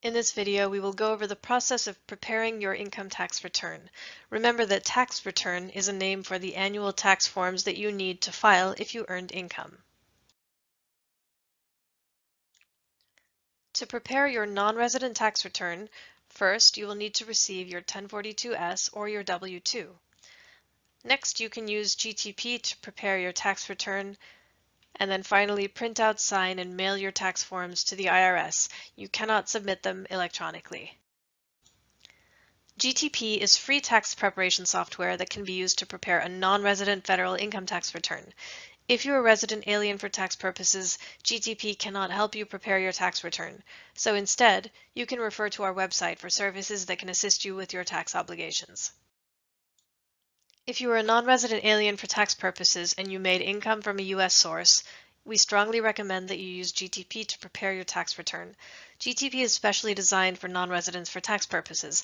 In this video, we will go over the process of preparing your income tax return. Remember that tax return is a name for the annual tax forms that you need to file if you earned income. To prepare your non-resident tax return, first you will need to receive your 1042-S or your W-2. Next, you can use GTP to prepare your tax return, and then finally print out, sign, and mail your tax forms to the IRS. You cannot submit them electronically. GTP is free tax preparation software that can be used to prepare a non-resident federal income tax return. If you're a resident alien for tax purposes, GTP cannot help you prepare your tax return. So instead, you can refer to our website for services that can assist you with your tax obligations. If you are a non-resident alien for tax purposes and you made income from a U.S. source, we strongly recommend that you use GTP to prepare your tax return. GTP is specially designed for non-residents for tax purposes.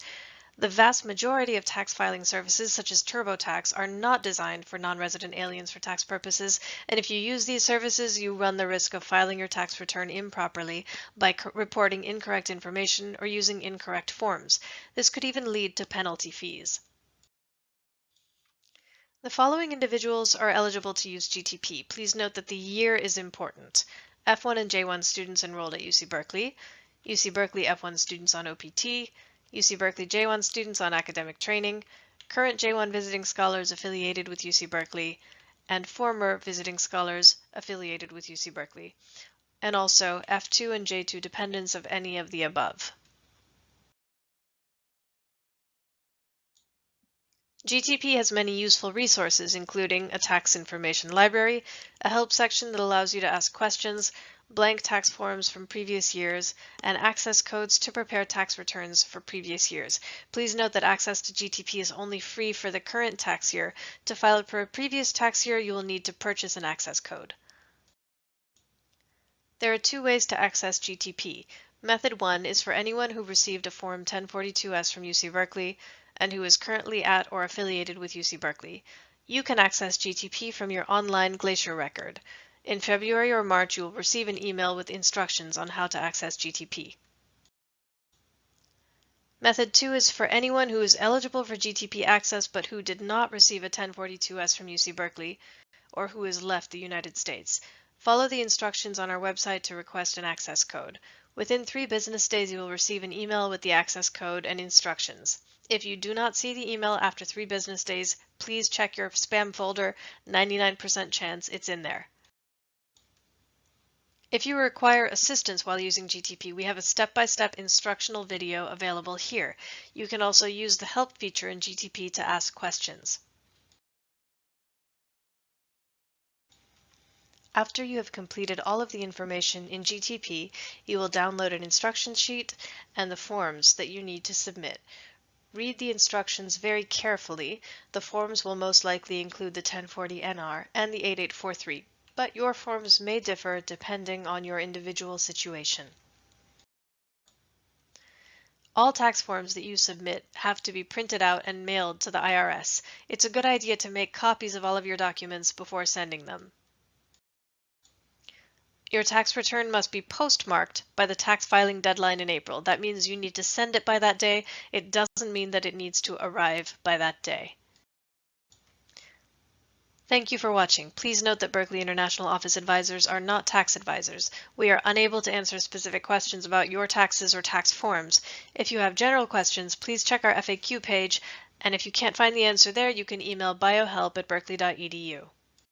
The vast majority of tax filing services, such as TurboTax, are not designed for non-resident aliens for tax purposes, and if you use these services, you run the risk of filing your tax return improperly by reporting incorrect information or using incorrect forms. This could even lead to penalty fees. The following individuals are eligible to use GTP. Please note that the year is important. F1 and J1 students enrolled at UC Berkeley, UC Berkeley F1 students on OPT, UC Berkeley J1 students on academic training, current J1 visiting scholars affiliated with UC Berkeley, and former visiting scholars affiliated with UC Berkeley, and also F2 and J2 dependents of any of the above. GTP has many useful resources, including a tax information library, a help section that allows you to ask questions, blank tax forms from previous years, and access codes to prepare tax returns for previous years. Please note that access to GTP is only free for the current tax year. To file it for a previous tax year, you will need to purchase an access code. There are two ways to access GTP. Method 1 is for anyone who received a Form 1042-S from UC Berkeley and who is currently at or affiliated with UC Berkeley. You can access GTP from your online Glacier record. In February or March, you will receive an email with instructions on how to access GTP. Method 2 is for anyone who is eligible for GTP access but who did not receive a 1042-S from UC Berkeley or who has left the United States. Follow the instructions on our website to request an access code. Within 3 business days, you will receive an email with the access code and instructions. If you do not see the email after 3 business days, please check your spam folder. 99% chance it's in there. If you require assistance while using GTP, we have a step-by-step instructional video available here. You can also use the help feature in GTP to ask questions. After you have completed all of the information in GTP, you will download an instruction sheet and the forms that you need to submit. Read the instructions very carefully. The forms will most likely include the 1040-NR and the 8843, but your forms may differ depending on your individual situation. All tax forms that you submit have to be printed out and mailed to the IRS. It's a good idea to make copies of all of your documents before sending them. Your tax return must be postmarked by the tax filing deadline in April. That means you need to send it by that day. It doesn't mean that it needs to arrive by that day. Thank you for watching. Please note that Berkeley International Office Advisors are not tax advisors. We are unable to answer specific questions about your taxes or tax forms. If you have general questions, please check our FAQ page, and if you can't find the answer there, you can email biohelp@berkeley.edu.